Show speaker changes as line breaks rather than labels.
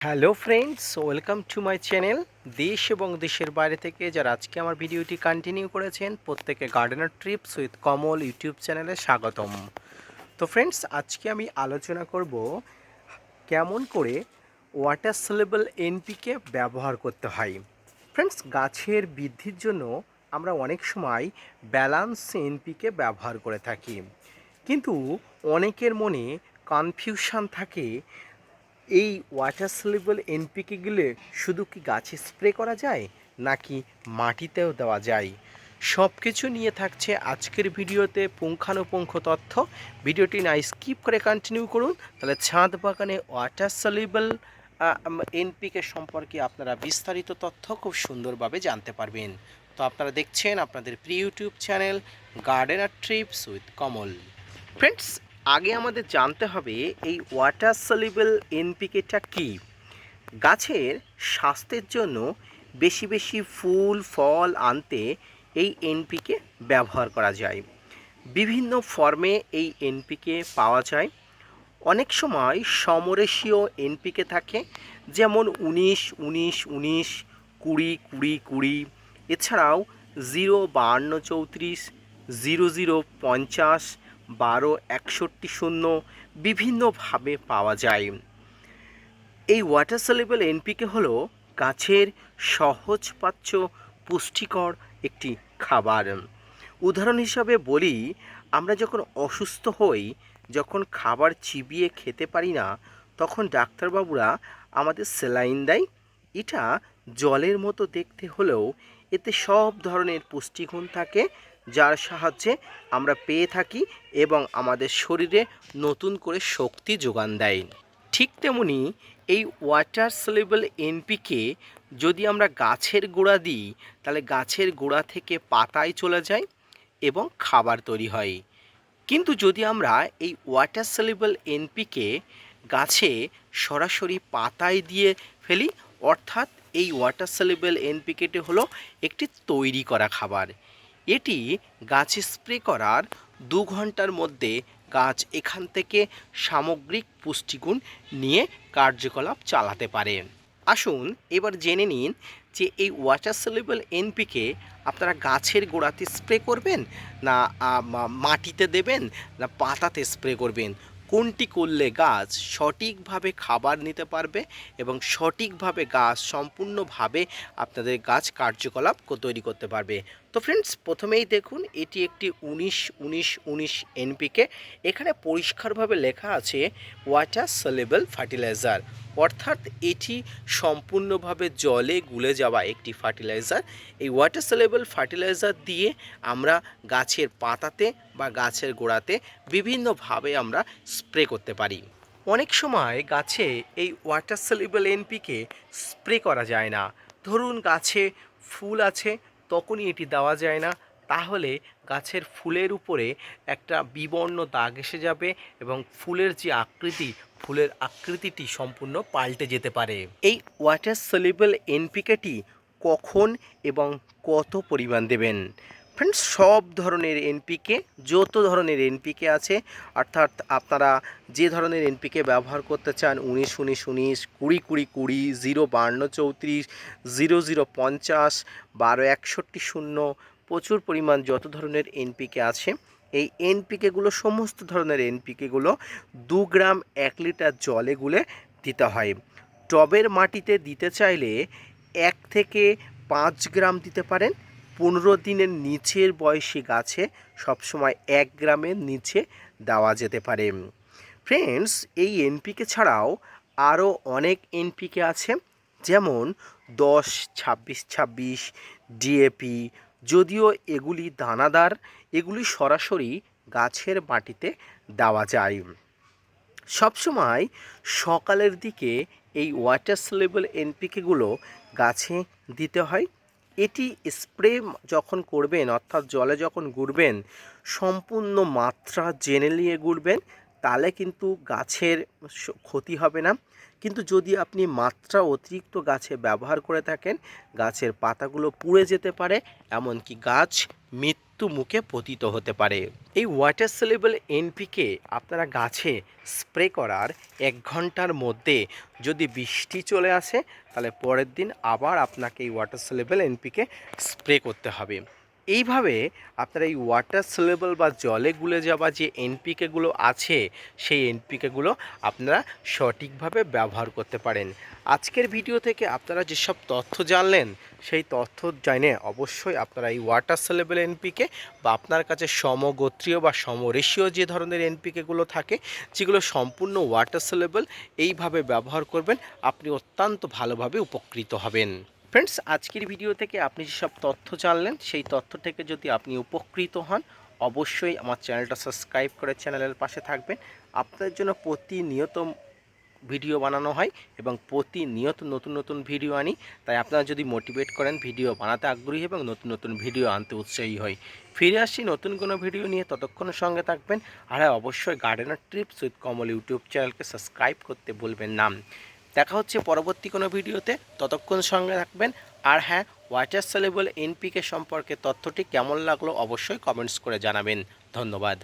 Hello friends, welcome to my channel. দেশ এবং দেশের বাইরে থেকে যারা আজকে আমার ভিডিওটি কন্টিনিউ করেছেন প্রত্যেকে gardener TRIPS with Kamal YouTube চ্যানেলে স্বাগতম। তো ফ্রেন্ডস, আজকে আমি আলোচনা করব কেমন করে ওয়াটার সলিউবল এনপিকে ব্যবহার করতে হয়। ফ্রেন্ডস, গাছের বৃদ্ধির জন্য আমরা অনেক সময় ব্যালান্স এনপিকে ব্যবহার করে থাকি, কিন্তু অনেকের মনে কনফিউশন থাকে এই ওয়াটার সলিউবল এনপিকেগুলো শুধু কি গাছে স্প্রে করা যায় নাকি মাটিতেও দেওয়া যায়। সব কিছু নিয়ে থাকছে আজকের ভিডিওতে পুঙ্খানুপুঙ্খ তথ্য। ভিডিওটি না স্কিপ করে কন্টিনিউ করুন, তাহলে ছাদ বাগানে ওয়াটার সলিউবল এনপিকে সম্পর্কে আপনারা বিস্তারিত তথ্য খুব সুন্দরভাবে জানতে পারবেন। তো আপনারা দেখছেন আপনাদের প্রিয় YouTube channel gardener TRIPS with Kamal. Friends, আগে আমাদের জানতে হবে এই ওয়াটার সলিউবল এনপিকেটা কী। গাছের স্বাস্থ্যের জন্য বেশি বেশি ফুল ফল আনতে এই এনপিকে ব্যবহার করা যায়। বিভিন্ন ফর্মে এই এনপিকে পাওয়া যায়। অনেক সময় সমরেশীয় এনপিকে থাকে, যেমন 19-19-19, 20-20-20। এছাড়াও 0-52-34, 0-0-50, 12-61-0 বিভিন্নভাবে পাওয়া যায়। এই ওয়াটার সলিউবল এনপিকে হলো গাছের সহজপাচ্য পুষ্টিকর একটি খাবার। উদাহরণ হিসাবে বলি, আমরা যখন অসুস্থ হই, যখন খাবার চিবিয়ে খেতে পারি না, তখন ডাক্তারবাবুরা আমাদের স্যালাইন দেয়। এটা জলের মতো দেখতে হলেও এতে সব ধরনের পুষ্টিগুণ থাকে, যার সাহায্যে আমরা পেয়ে থাকি এবং আমাদের শরীরে নতুন করে শক্তি যোগান দেয়। ঠিক তেমনি এই ওয়াটার সলিউবল এনপিকে যদি আমরা গাছের গোড়া দিই, তাহলে গাছের গোড়া থেকে পাতায় চলে যায় এবং খাবার তৈরি হয়। কিন্তু যদি আমরা এই ওয়াটার সলিউবল এনপিকে গাছে সরাসরি পাতায় দিয়ে ফেলি, অর্থাৎ এই ওয়াটার সলিউবল এনপিকেটি হলো একটি তৈরি করা খাবার। এটি গাছে স্প্রে করার 2 ঘন্টার মধ্যে গাছ এখান থেকে সামগ্রিক পুষ্টিগুণ নিয়ে কার্যকলাপ চালাতে পারে। আসুন এবার জেনে নিন যে এই ওয়াটার সলিউবল এনপিকে আপনারা গাছের গোড়াতে স্প্রে করবেন, না মাটিতে দেবেন, না পাতাতে স্প্রে করবেন। কোনটি করলে গাছ সঠিকভাবে খাবার নিতে পারবে এবং সঠিকভাবে গাছ সম্পূর্ণভাবে আপনাদের গাছ কার্যকলাপ তৈরি করতে পারবে। তো ফ্রেন্ডস, প্রথমেই দেখুন এটি একটি 19-19-19 এনপিকে। এখানে পরিষ্কারভাবে লেখা আছে ওয়াটার সলিউবল ফার্টিলাইজার, অর্থাৎ এটি সম্পূর্ণভাবে জলে গুলে যাওয়া একটি ফার্টিলাইজার। এই ওয়াটার সলিউবল ফার্টিলাইজার দিয়ে আমরা গাছের পাতাতে বা গাছের গোড়াতে বিভিন্নভাবে আমরা স্প্রে করতে পারি। অনেক সময় গাছে এই ওয়াটার সলিউবল এনপিকে স্প্রে করা যায় না। ধরুন গাছে ফুল আছে, তখনই এটি দেওয়া যায় না, তাহলে গাছের ফুলের উপরে একটা বিবর্ণ দাগ এসে যাবে এবং ফুলের যে আকৃতি, ফুলের আকৃতিটি সম্পূর্ণ পাল্টে যেতে পারে। এই ওয়াটার সলিউবল এনপিকেটি কখন এবং কত পরিমাণ দেবেন? ফ্রেন্ডস, সব ধরনের এনপিকে, যত ধরনের এনপিকে আছে, অর্থাৎ আপনারা যে ধরনের এনপিকে ব্যবহার করতে চান, 19-19-19, 20-20-20, 0-52-34, 0-0-50, 12-61-0, প্রচুর পরিমাণ যত ধরনের এনপিকে আছে, এই এনপিকেগুলো, সমস্ত ধরনের এনপিকেগুলো 2 গ্রাম 1 লিটার জলে গুলে দিতে হয়। টবের মাটিতে দিতে চাইলে 1 থেকে 5 গ্রাম দিতে পারেন। 15 দিনের নিচের বয়সী গাছে সবসময় 1 গ্রামের নিচে দেওয়া যেতে পারে। ফ্রেন্ডস, এই এনপিকে ছাড়াও আরও অনেক এনপিকে আছে, যেমন 10-26-26, ডিএপি। যদিও এগুলি দানাদার, এগুলি সরাসরি গাছের মাটিতে দেওয়া যায়। সবসময় সকালের দিকে এই ওয়াটার সলিউবল এনপিকেগুলো গাছে দিতে হয়। এটি স্প্রে যখন করবেন, অর্থাৎ জলে যখন গুড়বেন, সম্পূর্ণ মাত্রা জেনে নিয়ে গুড়বেন, তাহলে কিন্তু গাছের ক্ষতি হবে না। কিন্তু যদি আপনি মাত্রা অতিরিক্ত গাছে ব্যবহার করে থাকেন, গাছের পাতাগুলো পুড়ে যেতে পারে, এমনকি গাছ মৃত্যু মুখে পতিত হতে পারে। এই ওয়াটার সলিউবল এনপিকে আপনারা গাছে স্প্রে করার 1 ঘন্টার মধ্যে যদি বৃষ্টি চলে আসে তাহলে পরের দিন আবার আপনাকে এই ওয়াটার সলিউবল এনপিকে স্প্রে করতে হবে। এইভাবে আপনারা এই ওয়াটার সলিউবল বা জলে গুলে যাওয়া যে এনপিকেগুলো আছে সেই এনপিকেগুলো আপনারা সঠিকভাবে ব্যবহার করতে পারেন। আজকের ভিডিও থেকে আপনারা যেসব তথ্য জানলেন সেই তথ্য জেনে অবশ্যই আপনারা এই ওয়াটার সলিউবল এনপিকে বা আপনার কাছে সমগোত্রীয় বা সমরেশীয় যে ধরনের এনপিকেগুলো থাকে যেগুলো সম্পূর্ণ ওয়াটার সলিউবল এইভাবে ব্যবহার করবেন, আপনি অত্যন্ত ভালোভাবে উপকৃত হবেন। ফ্রেন্ডস, আজকের ভিডিও থেকে আপনি যেসব তথ্য জানলেন সেই তথ্য থেকে যদি আপনি উপকৃত হন অবশ্যই আমার চ্যানেলটা সাবস্ক্রাইব করে চ্যানেলের পাশে থাকবেন। আপনাদের জন্য প্রতিনিয়ত ভিডিও বানানো হয় এবং প্রতিনিয়ত নতুন নতুন ভিডিও আনি, তাই আপনারা যদি মোটিভেট করেন ভিডিও বানাতে আগ্রহী এবং নতুন নতুন ভিডিও আনতে উৎসাহী হয়। ফিরে আসছি নতুন কোনো ভিডিও নিয়ে, ততক্ষণ সঙ্গে থাকবেন। আর হ্যাঁ, অবশ্যই gardener TRIPS with Kamal YouTube চ্যানেলকে সাবস্ক্রাইব করতে বলবেন না। দেখা হচ্ছে পরবর্তী কোনো ভিডিওতে, ততক্ষণ সঙ্গে থাকবেন। আর হ্যাঁ, ওয়াটার সলিউবল এনপিকে সম্পর্কে তথ্যটি কেমন লাগলো অবশ্যই কমেন্টস করে জানাবেন। ধন্যবাদ।